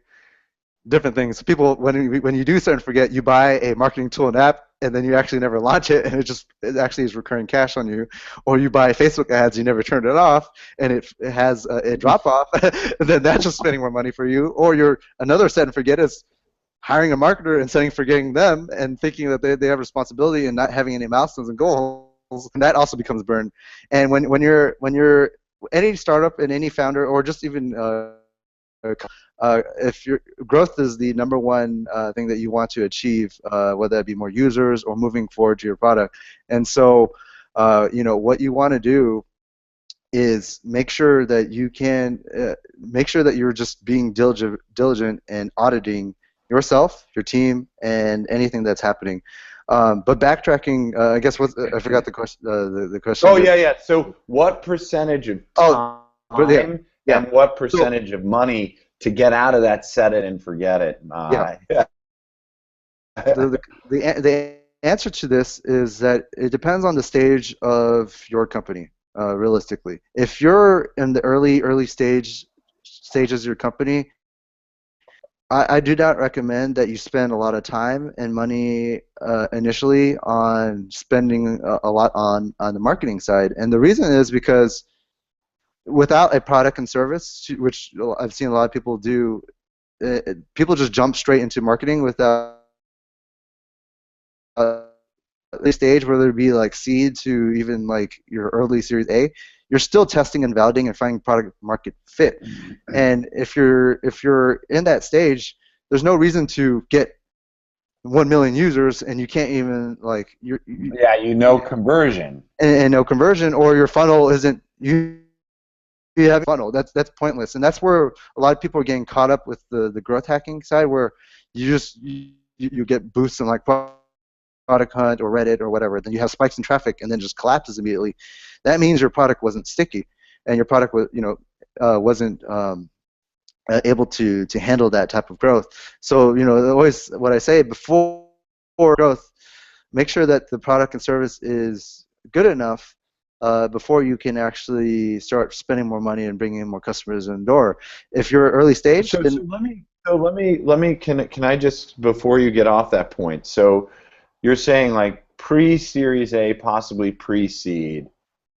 different things. People, when you do Set and Forget, you buy a marketing tool and app, and then you actually never launch it, and it actually is recurring cash on you. Or you buy Facebook ads, you never turn it off, and it has a drop off, and then that's just spending more money for you. Or another Set and Forget is hiring a marketer and setting forgetting them and thinking that they have responsibility and not having any milestones and goals, and that also becomes burn. And when you're any startup and any founder or just even if your growth is the number one thing that you want to achieve, whether it be more users or moving forward to your product, and so what you want to do is make sure that you can make sure that you're just being diligent and auditing yourself, your team, and anything that's happening. But backtracking, I guess I forgot the question. The question. Oh, yeah, yeah. So what percentage of Oh, but yeah, time yeah. and what So percentage of money to get out of that set it and forget it? yeah, the answer to this is that it depends on the stage of your company. Realistically, if you're in the early stages of your company, I do not recommend that you spend a lot of time and money initially on spending a lot on the marketing side. And the reason is because without a product and service, which I've seen a lot of people do, people just jump straight into marketing without the stage, whether it be like seed to even like your early Series A, you're still testing and validating and finding product market fit. And if you're in that stage, there's no reason to get 1 million users and you can't even like Yeah, conversion. and no conversion, or your funnel isn't you have a funnel. That's pointless, and that's where a lot of people are getting caught up with the growth hacking side, where you get boosts in like product hunt or Reddit or whatever, then you have spikes in traffic and then just collapses immediately. That means your product wasn't sticky, and your product was wasn't able to handle that type of growth. So always what I say before growth, make sure that the product and service is good enough before you can actually start spending more money and bringing in more customers in the door. If you're early stage, So, then can I just, before you get off that point, so you're saying like pre-Series A, possibly pre-seed,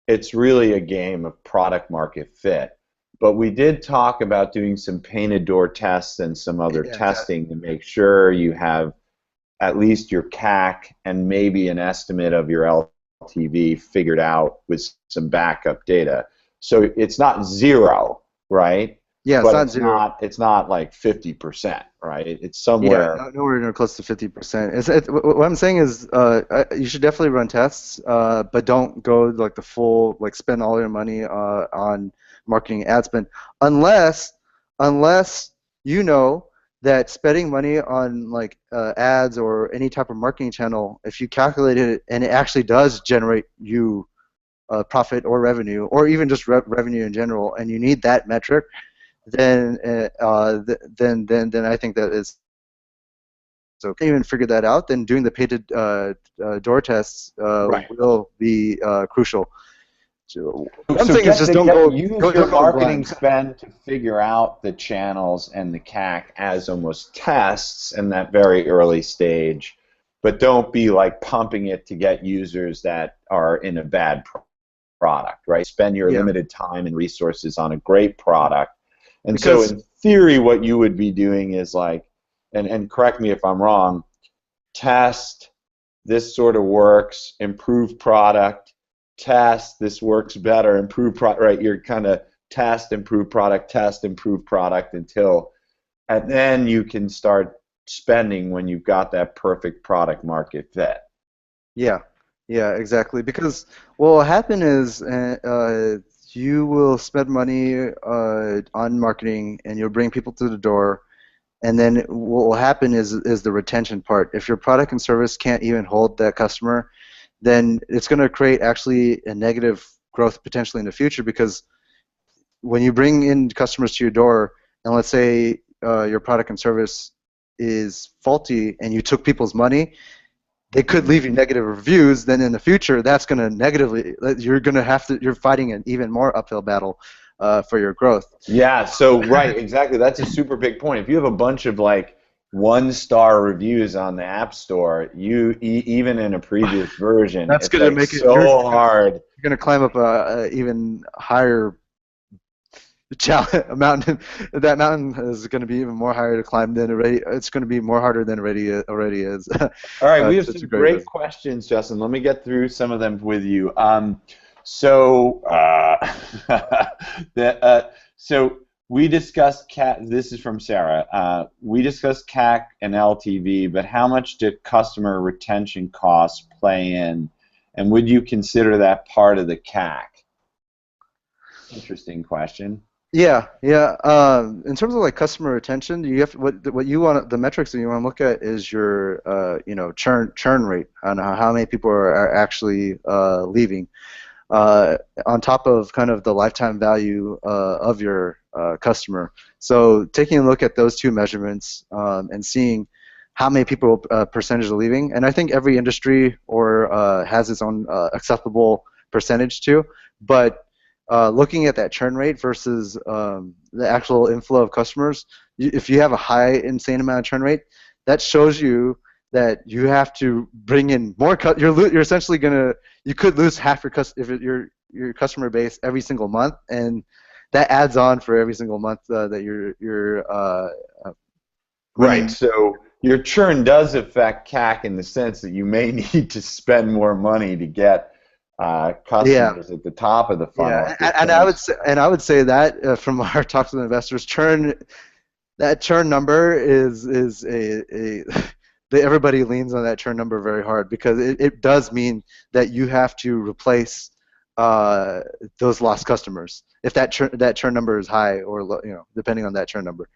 it's really a game of product market fit. But we did talk about doing some painted door tests and some other testing to make sure you have at least your CAC and maybe an estimate of your LTV figured out with some backup data. So it's not zero, right? yeah, it's But not zero. it's not like 50%, right? It's somewhere. Yeah, nowhere near close to 50%. What I'm saying is, you should definitely run tests, but don't go like the full, like spend all your money on marketing ad spend, unless you know that spending money on like ads or any type of marketing channel, if you calculate it and it actually does generate you profit or revenue, or even just revenue in general, and you need that metric, then then I think that is. So if you even figure that out, then doing the painted door tests Right. will be crucial. So one So thing is just use don't your go marketing blind. spend to figure out the channels and the CAC as almost tests in that very early stage, but don't be like pumping it to get users that are in a bad product, right? Spend your Yeah, limited time and resources on a great product. And so because in theory, what you would be doing is like, and correct me if I'm wrong, test, this sort of works, improve product, test, this works better, improve product, right? You're kind of test, improve product until, and then you can start spending when you've got that perfect product market fit. yeah, yeah, exactly. Because what will happen is you will spend money on marketing, and you'll bring people to the door. And then what will happen is the retention part. If your product and service can't even hold that customer, then it's going to create actually a negative growth potentially in the future, because when you bring in customers to your door, and let's say your product and service is faulty and you took people's money, they could leave you negative reviews, then in the future that's going to negatively, you're fighting an even more uphill battle for your growth. Yeah, so right, exactly. That's a super big point. If you have a bunch of like 1-star reviews on the App Store, even in a previous version, That's it's going to like make it, you're so hard. going to climb up a even higher a mountain. That mountain is going to be even more higher to climb than already. It's going to be more harder than already is All right, we have to some grow your great business. questions, Justin. Let me get through some of them with you. So, the, so we discussed CAC. This is from Sarah. We discussed CAC and LTV, but how much did customer retention costs play in, and would you consider that part of the CAC? Interesting question. Yeah, yeah. In terms of like customer retention, you have what you want, the metrics that you want to look at is your churn rate on how many people are actually leaving. On top of kind of the lifetime value of your customer. So taking a look at those two measurements and seeing how many people percentage are leaving, and I think every industry or has its own acceptable percentage too, but looking at that churn rate versus the actual inflow of customers, if you have a high, insane amount of churn rate, that shows you that you have to bring in more. You're essentially gonna, you could lose half your customer base every single month, and that adds on for every single month that you're Right. bringing. So your churn does affect CAC in the sense that you may need to spend more money to get Yeah, customers at the top of the funnel yeah, if your and churn is. I would say that from our talks with investors, that churn number is everybody leans on that churn number very hard because it does mean that you have to replace uh, those lost customers if that churn number is high or low, depending on that churn number,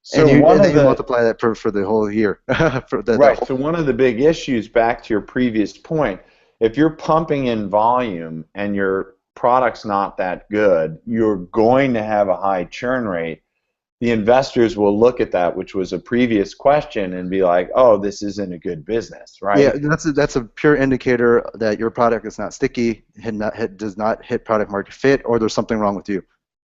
So and one then of you the multiply that for the whole year for the right. whole. So one of the big issues, back to your previous point, if you're pumping in volume and your product's not that good, you're going to have a high churn rate. The investors will look at that, which was a previous question, and be like, "Oh, this isn't a good business, Yeah, right?" that's a pure indicator that your product is not sticky, does not hit product market fit, or there's something wrong with you.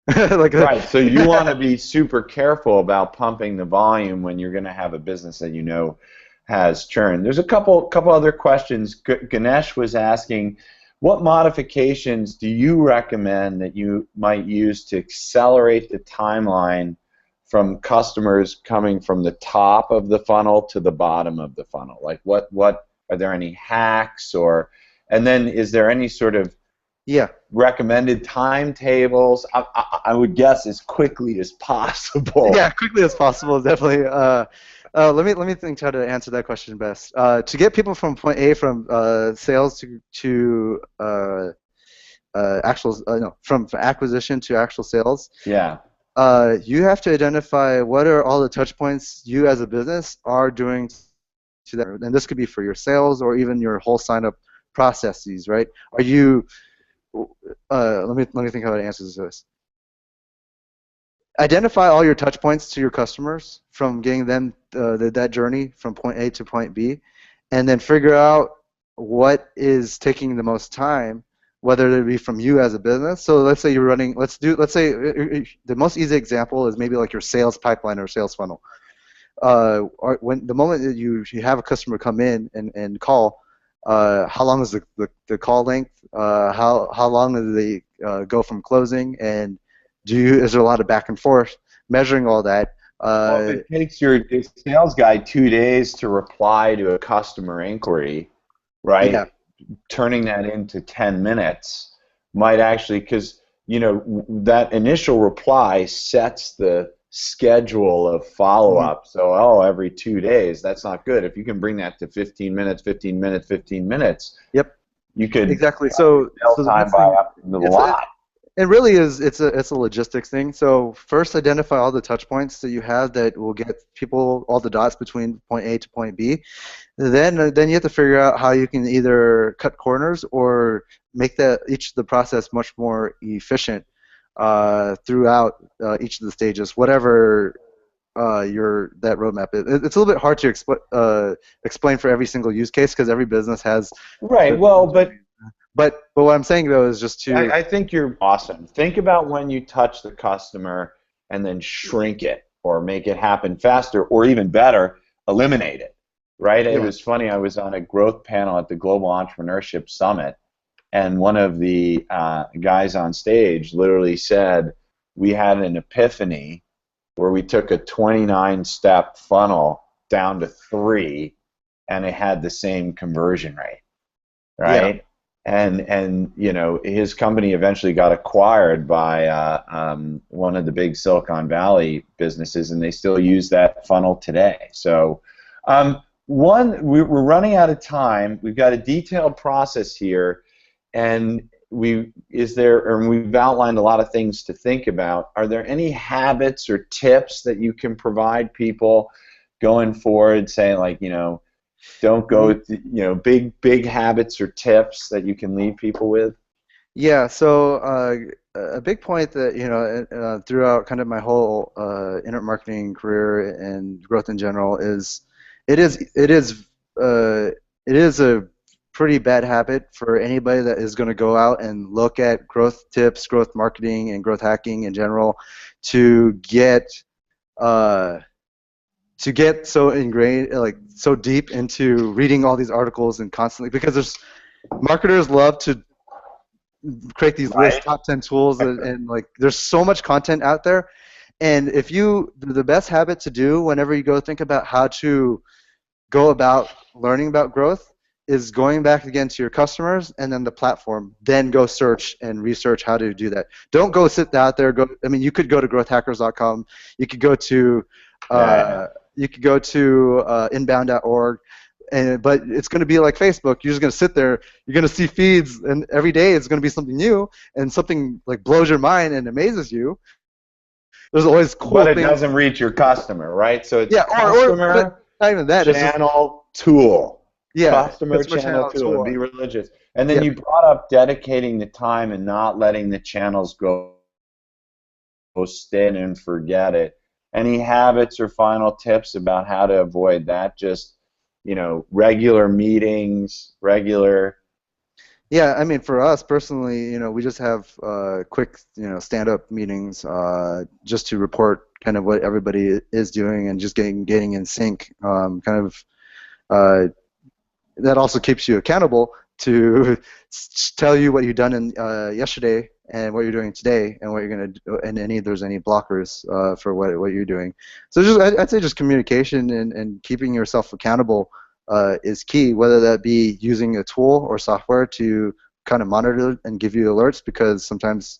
like Right. So you want to be super careful about pumping the volume when you're going to have a business that you know has churn. There's a couple other questions. Ganesh was asking, what modifications do you recommend that you might use to accelerate the timeline from customers coming from the top of the funnel to the bottom of the funnel? Like what are there any hacks, or and then is there any sort of yeah. recommended timetables? I would guess as quickly as possible. Yeah, quickly as possible, definitely. Let me think how to answer that question best. To get people from point A, from sales to actual, no, from acquisition to actual sales, Yeah. you have to identify what are all the touch points you as a business are doing to that, and this could be for your sales or even your whole sign up processes, right? Are you? Let me think how to answer this. Identify all your touch points to your customers from getting them that journey from point A to point B, and then figure out what is taking the most time, whether it be from you as a business. So let's say you're running, let's say the most easy example is maybe like your sales pipeline or sales funnel. Or when the moment that you have a customer come in and call, how long is the call length? How long do they go from closing? And is there a lot of back and forth? Measuring all that. Well, if it takes your sales guy 2 days to reply to a customer inquiry, Yeah, right? Turning that into 10 minutes might actually, because that initial reply sets the schedule of mhm, follow-up. So, oh, every 2 days, that's not good. If you can bring that to 15 minutes, 15 minutes, 15 minutes, yep, you could exactly. cut your So sales the time best by thing, up to a it's lot. it really is. It's a logistics thing. So first, identify all the touch points that you have that will get people all the dots between point A to point B. Then you have to figure out how you can either cut corners or make each of the process much more efficient throughout each of the stages. Whatever. that roadmap. It's a little bit hard to explain for every single use case because every business has Right. their Well, own but journey. But what I'm saying though is just to I think you're awesome. Think about when you touch the customer and then shrink it or make it happen faster, or even better, eliminate it. Right? It yeah was funny. I was on a growth panel at the Global Entrepreneurship Summit, and one of the guys on stage literally said, "We had an epiphany where we took a 29-step funnel down to 3, and it had the same conversion rate." yeah Right? And you know, his company eventually got acquired by one of the big Silicon Valley businesses, and they still use that funnel today. So, we're running out of time. We've got a detailed process here, and we've outlined a lot of things to think about. Are there any habits or tips that you can provide people going forward, saying like, you know, don't go, big habits or tips that you can leave people with? Yeah, so a big point that throughout kind of my whole internet marketing career and growth in general is it is it is it is a pretty bad habit for anybody that is going to go out and look at growth tips, growth marketing, and growth hacking in general to get uh, so ingrained, like so deep into reading all these articles and constantly because there's marketers love to create these lists, Right. top 10 tools, and like there's so much content out there. And if you, the best habit to do whenever you go think about how to go about learning about growth is going back again to your customers and then the platform, then go search and research how to do that. Don't go sit out there. I mean, you could go to growthhackers.com. You could go to Yeah. inbound.org. But it's going to be like Facebook. You're just going to sit there. You're going to see feeds, and every day it's going to be something new, and something like blows your mind and amazes you. There's always cool But it things. doesn't reach your customer, right? So it's Yeah, but customer not even that. It's just channel tool. yeah, Customer customer channel channel tool, and tool. be religious. And then Yeah, you brought up dedicating the time and not letting the channels go thin and forget it. Any habits or final tips about how to avoid that? Just, regular meetings, regular. yeah. I mean, for us personally, we just have quick, stand-up meetings just to report kind of what everybody is doing and just getting in sync. Kind of that also keeps you accountable to tell you what you've done in yesterday and what you're doing today and what you're going to do, and there's any blockers for what you're doing. So just I'd say just communication and keeping yourself accountable is key, whether that be using a tool or software to kind of monitor and give you alerts because sometimes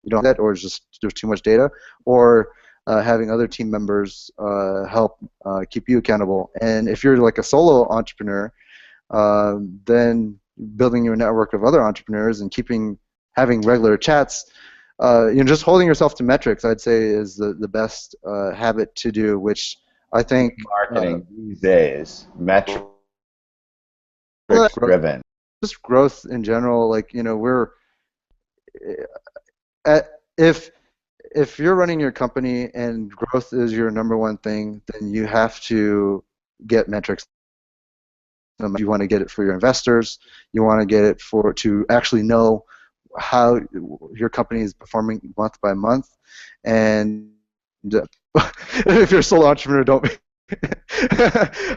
you don't have that or it's just there's too much data, or having other team members help keep you accountable. And if you're like a solo entrepreneur, then building your network of other entrepreneurs and having regular chats, just holding yourself to metrics, I'd say, is the best habit to do, which I think Marketing these days, metrics growth, driven. just growth in general. Like we're at, if you're running your company and growth is your number one thing, then you have to get metrics. You want to get it for your investors. You want to get it to actually know how your company is performing month by month. And if you're a solo entrepreneur, don't be.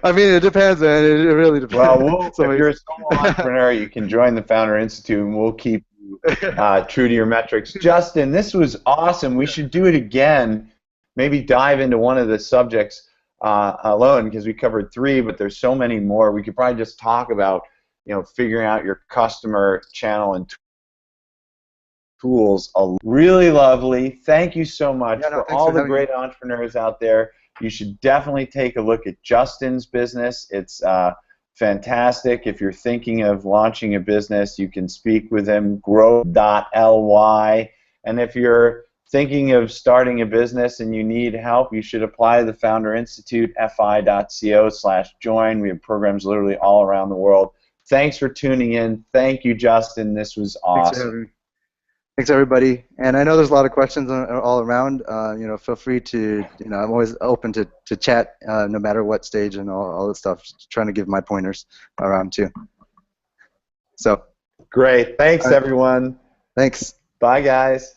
I mean, it depends, man. It really depends. Well, if you're a solo entrepreneur, you can join the Founder Institute, and we'll keep you true to your metrics. Justin, this was awesome. We should do it again. Maybe dive into one of the subjects alone, because we covered 3, but there's so many more. We could probably just talk about, figuring out your customer channel and tools. Really lovely. Thank you so much Yeah, no, for thanks all for the having me. great entrepreneurs out there. You should definitely take a look at Justin's business. It's fantastic. If you're thinking of launching a business, you can speak with him, grow.ly. And if you're thinking of starting a business and you need help, you should apply to the Founder Institute, fi.co/join. We have programs literally all around the world. Thanks for tuning in. Thank you, Justin. This was Thanks for awesome. having me. Thanks, everybody. And I know there's a lot of questions all around. Feel free to, I'm always open to chat no matter what stage and all this stuff. Just trying to give my pointers around too. So, Great. Thanks, all right, everyone. thanks. Bye, guys.